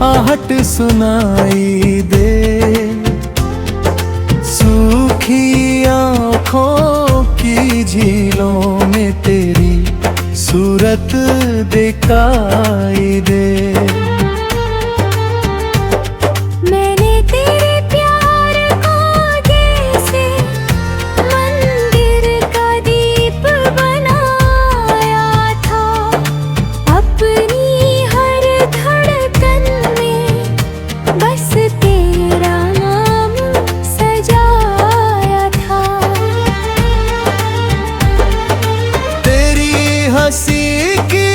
आहट सुनाई दे। सूखी आँखों की झीलों में तेरी सूरत दिखाई दे। मैंने तेरे प्यार को जैसे मंदिर का दीप बनाया था, अपनी हर धड़कन में बस तेरा नाम सजाया था। तेरी हंसी की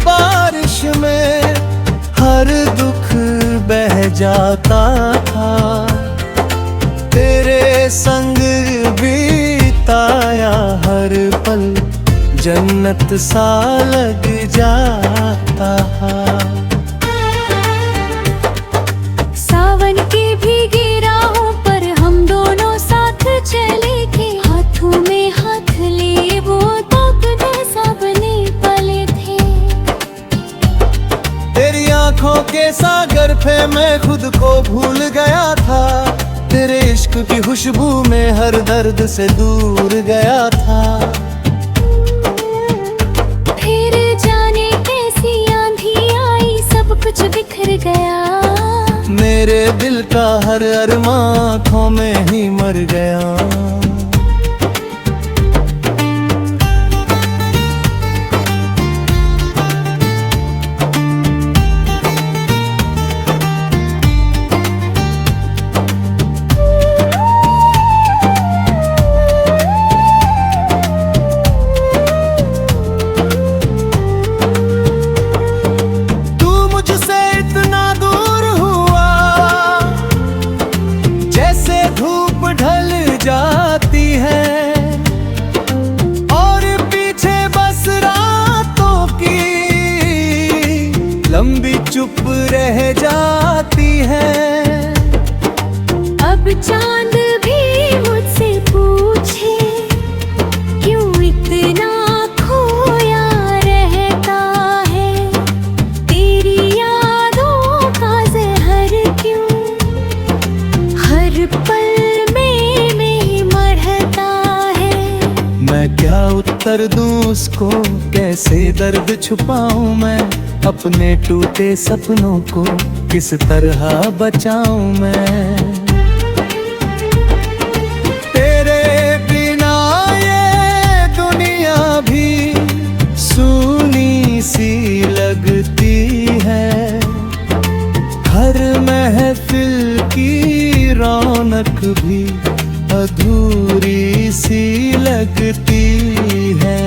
बारिश में हर दुख बह जाता था। तेरे संग बीताया हर पल जन्नत सा लग जाता। सावन के भीगे राहों पर हम दोनों साथ चले थे, हाथों में हाथ लिए वो तक जैसा बने पले थे। तेरी आंखों के सागर पे मैं खुद को भूल गया था। तेरे इश्क की खुशबू में हर दर्द से दूर गया था। फिर जाने कैसी आंधी आई, सब कुछ बिखर गया। मेरे दिल का हर अरमां आँखों में ही मर गया। तू मुझसे इतना दूर हुआ, जैसे धूप ढल जाती है और पीछे बस रातों की लंबी चुप रह जाती है। अब चांद भी मुझसे पूछे, क्यों इतना खोया रहता है, तेरी यादों का जहर क्यों हर पल में मढ़ता है। मैं क्या उत्तर दूं उसको, कैसे दर्द छुपाऊं मैं, अपने टूटे सपनों को किस तरह बचाऊं मैं। तेरे बिना ये दुनिया भी सूनी सी लगती है। हर महफिल की रौनक भी अधूरी सी लगती है।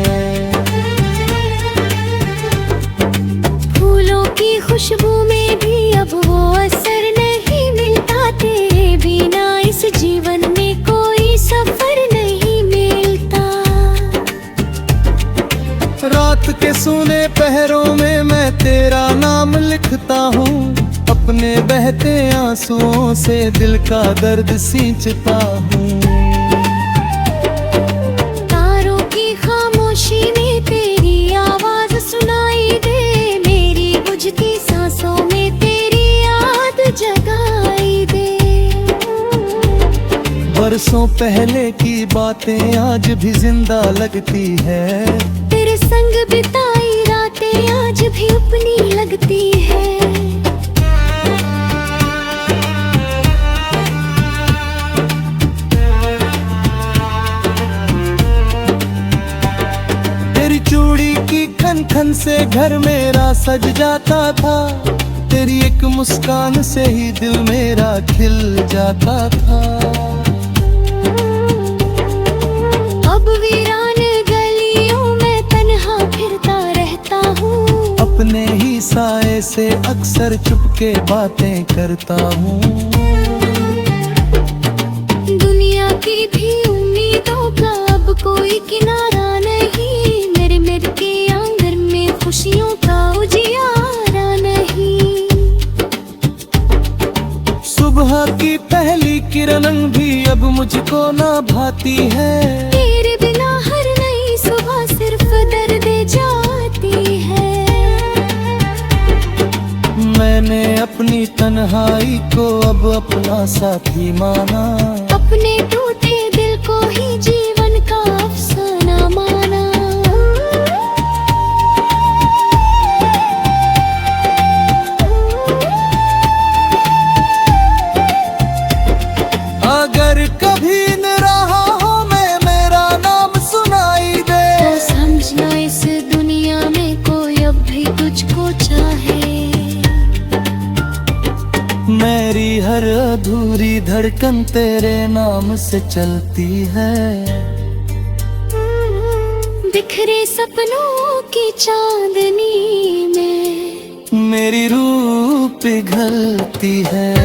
फूलों की खुशबू में भी अब वो असर नहीं मिलता, तेरे बिना इस जीवन में कोई सफर नहीं मिलता। रात के सूने पहरों में मैं तेरा नाम लिखता हूँ, अपने बहते आंसुओं से दिल का दर्द सींचता हूँ। तारों की खामोशी में तेरी आवाज सुनाई दे, मेरी बुझती सांसों में तेरी याद जगाई दे। बरसों पहले की बातें आज भी जिंदा लगती है। तेरे संग बिताई रातें आज भी अपनी लगती है। तेरी चूड़ी की खन खन से घर मेरा सज जाता था। तेरी एक मुस्कान से ही दिल मेरा खिल जाता था। अब वीरान गलियों में तन्हा फिरता रहता हूँ, अपने ही साए से अक्सर चुपके बातें करता हूँ। दुनिया की भी उम्मीदों का अब कोई किनारा नहीं, मेरे के आंगन में खुशियों का उजियारा नहीं। सुबह की पहली किरण भी अब मुझको ना भाती है। तेरे बिना हर नई सुबह सिर्फ दर्द जाती है। मैंने अपनी तन्हाई को अब अपना साथी माना। अपने टूटे दिल को ही जीवन का अफसाना माना। अगर कभी न रहा हो मैं, मेरा नाम सुनाई दे, तो समझना इस दुनिया में कोई अब भी तुझको चाहे। मेरी हर अधूरी धड़कन तेरे नाम से चलती है। बिखरे सपनों की चांदनी में मेरी रूह पिघलती है।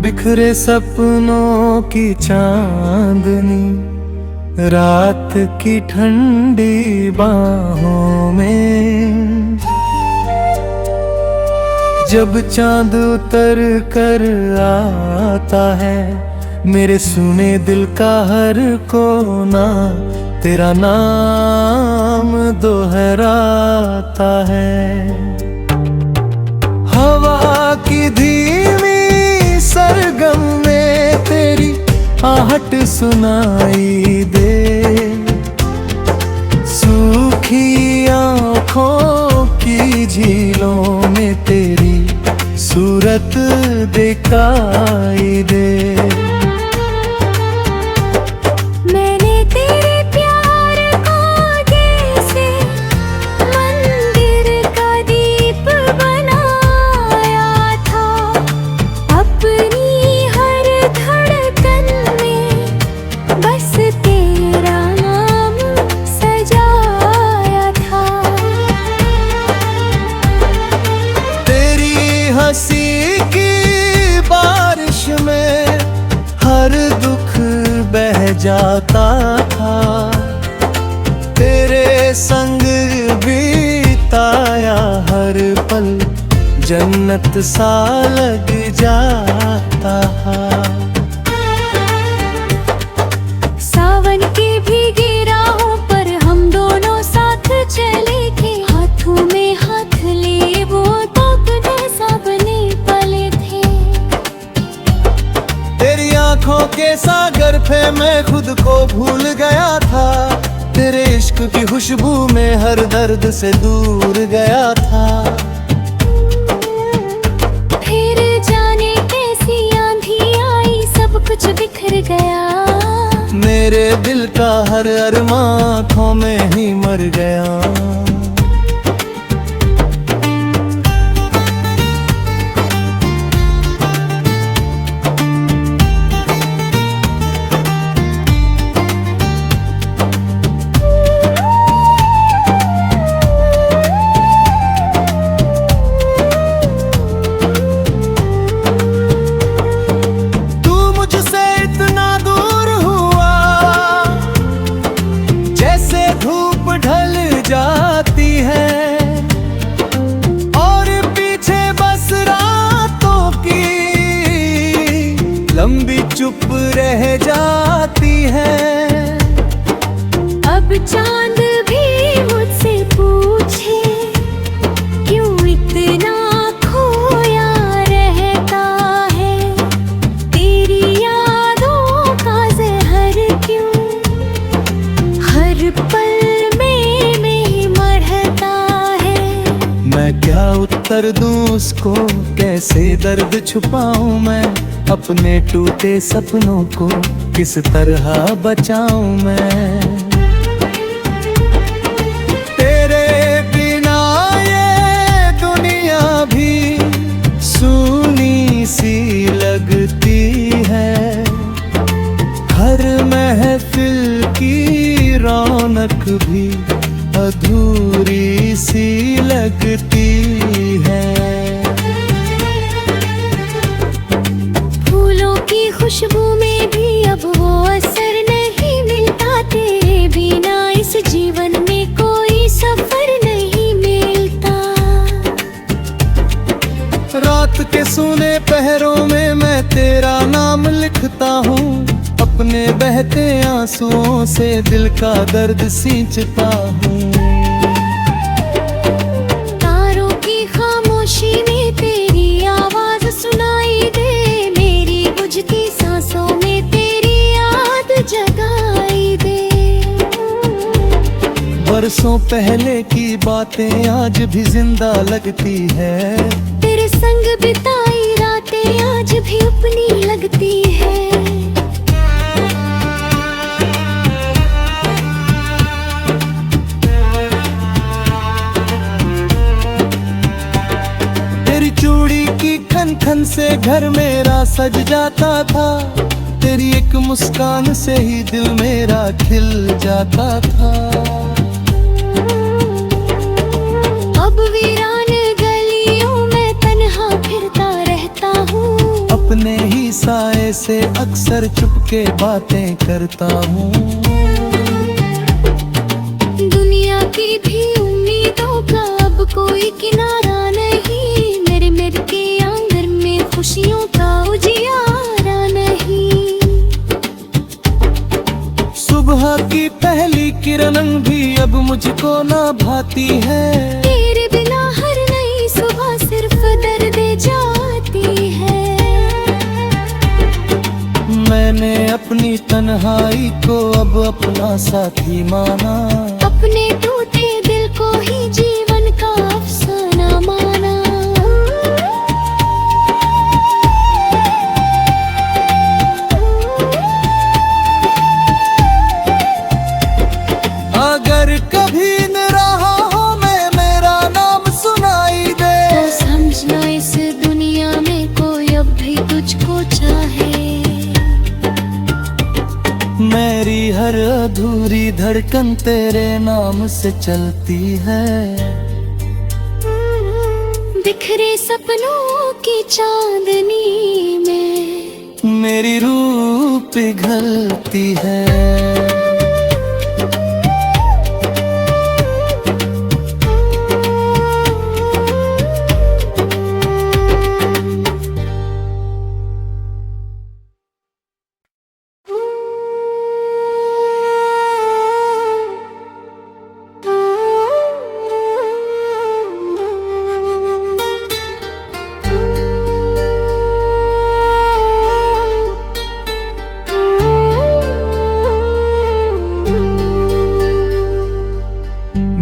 बिखरे सपनों की चांदनी रात की ठंडी बाहों में, जब चांद उतर कर आता है मेरे सुने दिल का हर कोना तेरा नाम दोहराता है। हवा की धीमी सरगम में तेरी आहट सुनाई दे, सूखी आँखों की झीलों में तेरी सूरत दिखाई दे। मैंने तेरे प्यार को जैसे मंदिर का दीप बनाया था, अपनी हर धड़कन में बस तेरा नाम सजाया था। तेरी हंसी की बारिश में हर दुख बह जाता था, तेरे संग बीताया हर पल जन्नत सा लग जाता। सावन की भीगी राहों पर हम दोनों साथ चले थे, हाथों में हाथ लिए वो तो सबने पले थे। तेरी आंखों के सागर पे मैं खुद को भूल गया था, तेरे इश्क की खुशबू में हर दर्द से दूर गया था। फिर जाने कैसी आंधी आई सब कुछ बिखर गया, मेरे दिल का हर अरमां आँखों में ही मर गया। तू मुझसे इतना दूर हुआ जैसे धूप ढल जाती है, और पीछे बस रातों की लंबी चुप रह जाती है। अब चांद भी मुझसे पूछे क्यों इतना खोया रहता है, तेरी यादों का जहर क्यों हर पल में मढ़ता है। मैं क्या उत्तर दूं उसको, कैसे दर्द छुपाऊं मैं, अपने टूटे सपनों को किस तरह बचाऊं मैं। तेरे बिना ये दुनिया भी सूनी सी लगती है, हर महफिल की रौनक भी अधूरी सी लगती है। फूलों की खुशबू में भी अब वो असर नहीं मिलता, तेरे बिना इस जीवन में कोई सफर नहीं मिलता। रात के सूने पहरों में मैं तेरा नाम लिखता हूँ, अपने बहते आंसुओं से दिल का दर्द सींचता हूँ। तारों की खामोशी में तेरी आवाज सुनाई दे, मेरी बुझती सांसों में तेरी याद जगाई दे। बरसों पहले की बातें आज भी जिंदा लगती है, तेरे संग बिताई रातें आज भी अपनी लगती है। तेरी चूड़ी की खन खन से घर मेरा सज जाता था, तेरी एक मुस्कान से ही दिल मेरा खिल जाता था। अब वीरान गलियों में तन्हा फिरता रहता हूँ, अपने ही साए से अक्सर चुपके बातें करता हूँ। दुनिया की भी उम्मीदों का अब कोई किनारा नहीं, मेरे के आंगन में खुशियों का उजियारा नहीं। सुबह की पहली किरण भी अब मुझको ना भाती है, तेरे बिना हर नई सुबह सिर्फ दर्द जाती है। मैंने अपनी तन्हाई को अब अपना साथी माना, अपने टूटे दिल को ही जीवन का अफसाना माना। अगर कभी न रहा हो मैं मेरा नाम सुनाई दे, तो समझना इस दुनिया में कोई अब भी तुझको चाहे। मेरी हर अधूरी धड़कन तेरे नाम से चलती है। बिखरे सपनों की चांदनी में मेरी रूह पिघलती है।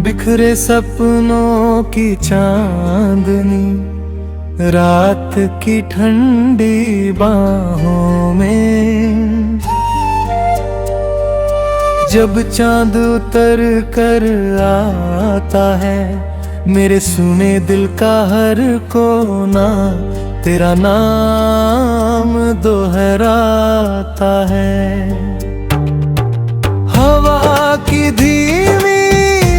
बिखरे सपनों की चांदनी रात की ठंडी बाहों में, जब चांद उतर कर आता है मेरे सुने दिल का हर कोना तेरा नाम दोहराता है। हवा की धीमी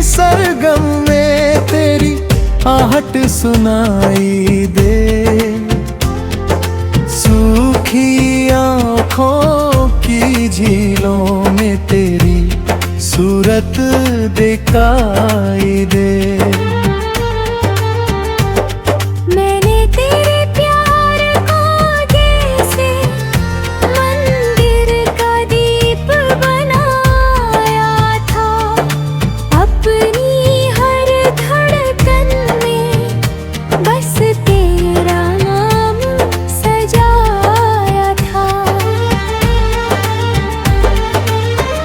सरगम में तेरी आहट सुनाई दे, सूखी आँखों की झीलों में तेरी सूरत दिखाई दे। मैंने तेरे प्यार को जैसे मंदिर का दीप बनाया था, अपनी हर धड़कन में बस तेरा नाम सजाया था।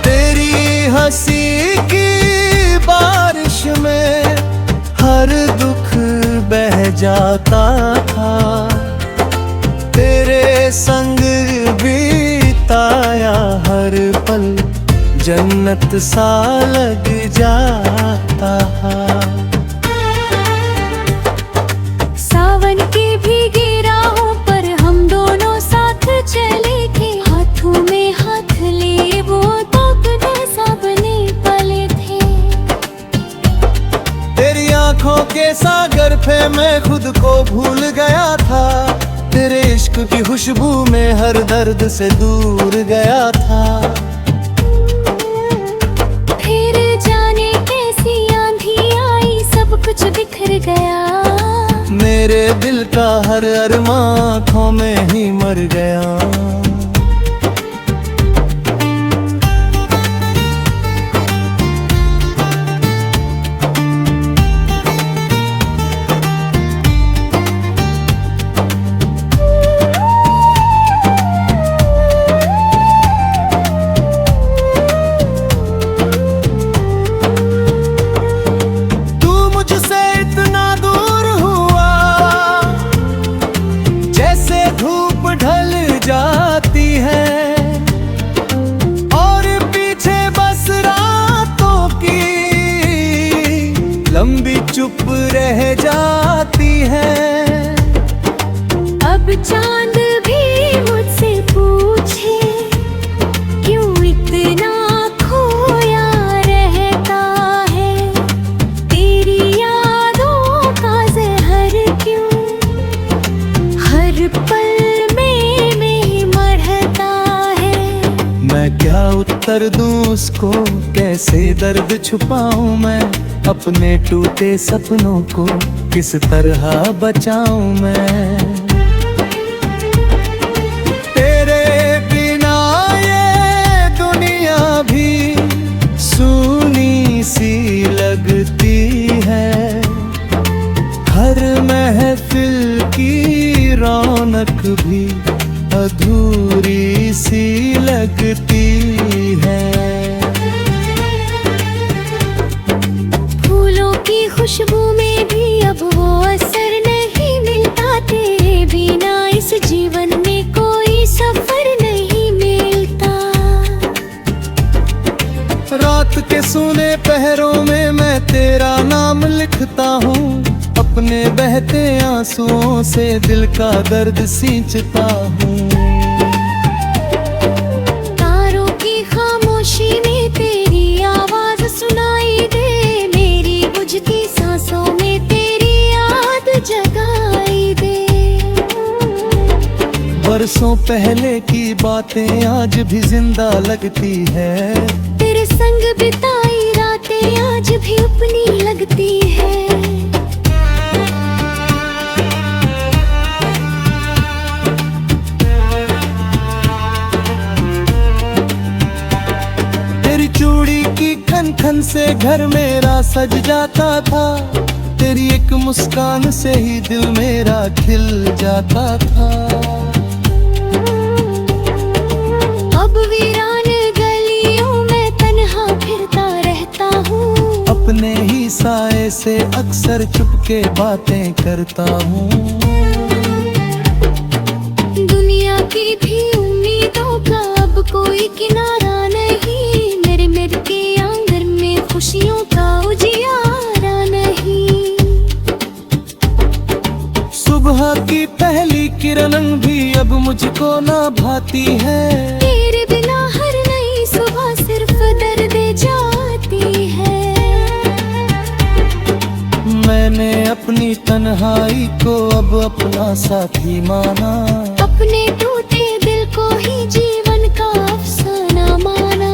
तेरी हंसी की बारिश में हर दुख बह जाता था, तेरे संग बीताया हर पल जन्नत सा लग जाता था। सावन की भीगी राहों पर हम दोनों साथ चले थे, हाथों में हाथ लिए वो तक जैसा बने पले थे। के सागर पे मैं खुद को भूल गया था, तेरे इश्क की खुशबू में हर दर्द से दूर गया था। फिर जाने कैसी आंधी आई, सब कुछ बिखर गया। मेरे दिल का हर अरमां आँखों में ही मर गया। लंबी चुप रह जाती है। अब चांद भी मुझसे पूछे, क्यों इतना खोया रहता है। तेरी यादों का जहर क्यों हर पल में मरता है। मैं क्या उत्तर दूं उसको, कैसे दर्द छुपाऊं मैं, अपने टूटे सपनों को किस तरह बचाऊं मैं। तेरे बिना ये दुनिया भी सूनी सी लगती है। हर महफिल की रौनक भी अधूरी सी लगती है। खुशबू में भी अब वो असर नहीं मिलता, तेरे बिना इस जीवन में कोई सफर नहीं मिलता। रात के सूने पहरों में मैं तेरा नाम लिखता हूँ, अपने बहते आंसुओं से दिल का दर्द सींचता हूँ। तारों की खामोशी में तेरी आवाज सुनाई दे, बुझती सांसों में तेरी याद जगाई दे। बरसों पहले की बातें आज भी जिंदा लगती है। तेरे संग बिताई रातें आज भी अपनी लगती है। तेरी चूड़ी की खन खन से घर मेरा सज जाता था, तेरी एक मुस्कान से ही दिल मेरा खिल जाता था। अब वीरान गलियों में तन्हा फिरता रहता हूँ, अपने ही साए से अक्सर चुपके बातें करता हूँ। दुनिया की भी उम्मीदों का अब कोई किनारा नहीं, मेरे के आंगन में खुशियों का उजियारा नहीं। सुबह की पहली किरण भी अब मुझको ना भाती है। तेरे बिना हर नई सुबह सिर्फ दर्द जाती है। मैंने अपनी तन्हाई को अब अपना साथी माना, अपने टूटे दिल को ही जीवन का अफसाना माना।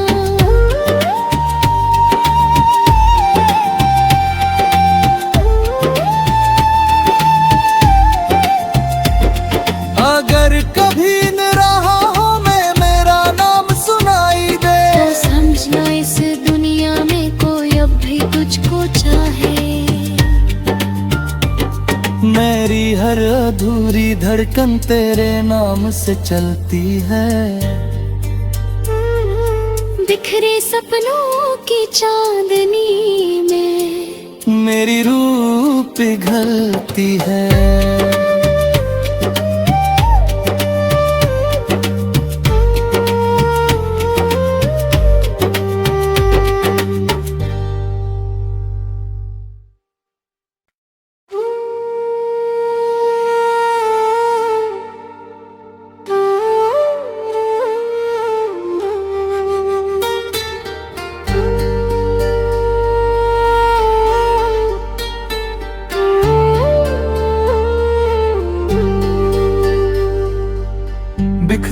अगर कभी निराहा में मेरा नाम सुनाई दे, तो समझना इस दुनिया में कोई अब भी तुझको चाहे। मेरी हर अधूरी धड़कन तेरे नाम से चलती है। बिखरे सपनों की चांदनी में मेरी रूह पिघलती है।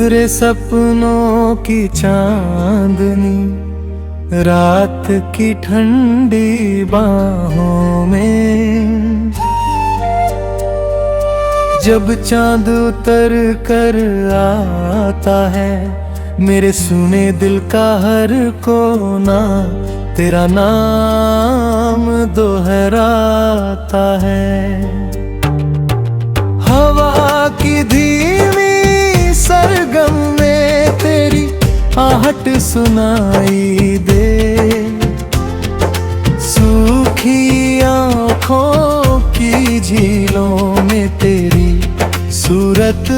उतरे सपनों की चांदनी रात की ठंडी बाहों में, जब चांद उतर कर आता है मेरे सुने दिल का हर कोना तेरा नाम दोहराता है। हवा की धीमी सरगम में तेरी आहट सुनाई दे, सूखी आँखों की झीलों में तेरी सूरत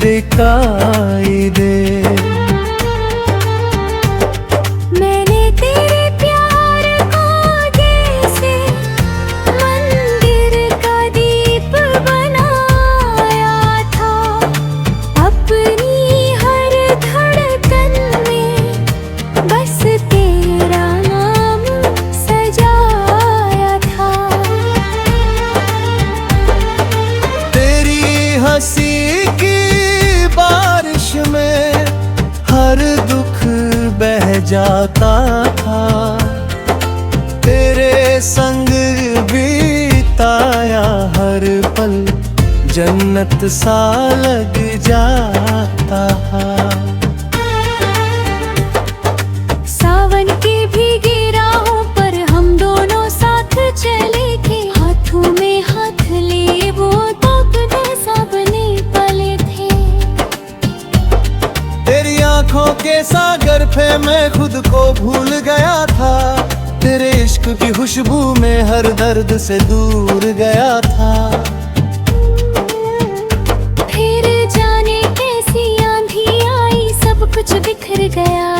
दिखाई दे। मैंने तेरे प्यार को जैसे मंदिर का दीप बनाया था, अपनी हर धड़कन में बस तेरा नाम सजाया था। तेरी हंसी की बारिश में हर दुख बह जाता था, तेरे संग बीताया हर पल जन्नत सा लग जाता। सावन के भीगे राहों पर हम दोनों साथ चले थे, हाथों में हाथ लिए वो तब ऐसा बने पले थे। तेरी आंखों के सागर पे मैं खुद को भूल गया था, तेरे इश्क की खुशबू में हर दर्द से दूर गया था। फिर जाने कैसी आंधी आई, सब कुछ बिखर गया,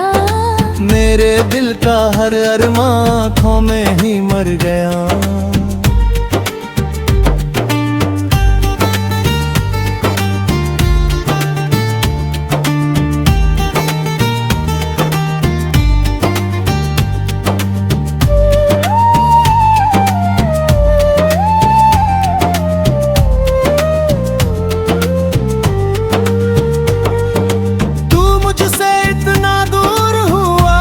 मेरे दिल का हर अरमां आँखों में ही मर गया। तू मुझसे इतना दूर हुआ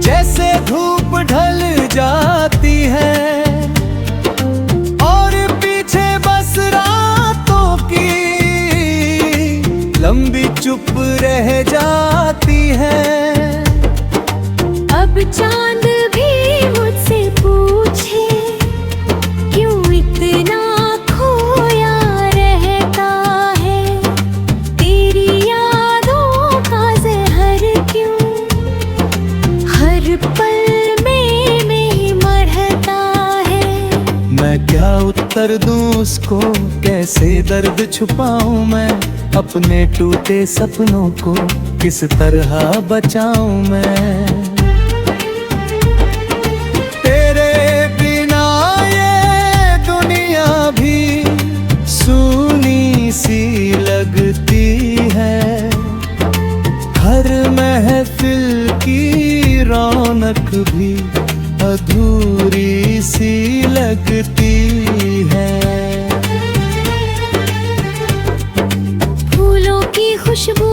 जैसे धूप ढल जाती है, और पीछे बस रातों की लंबी चुप रह जाती है। अब चांद भी मुझसे पूछे क्यों इतना खोया रहता है, तेरी यादों का जहर क्यों हर पल में मरता है। मैं क्या उत्तर दूं उसको, कैसे दर्द छुपाऊं मैं, अपने टूटे सपनों को किस तरह बचाऊं मैं। तेरे बिना ये दुनिया भी सूनी सी लगती है, हर महफिल की रौनक भी अधूरी सी लगती है। फूलों की खुशबू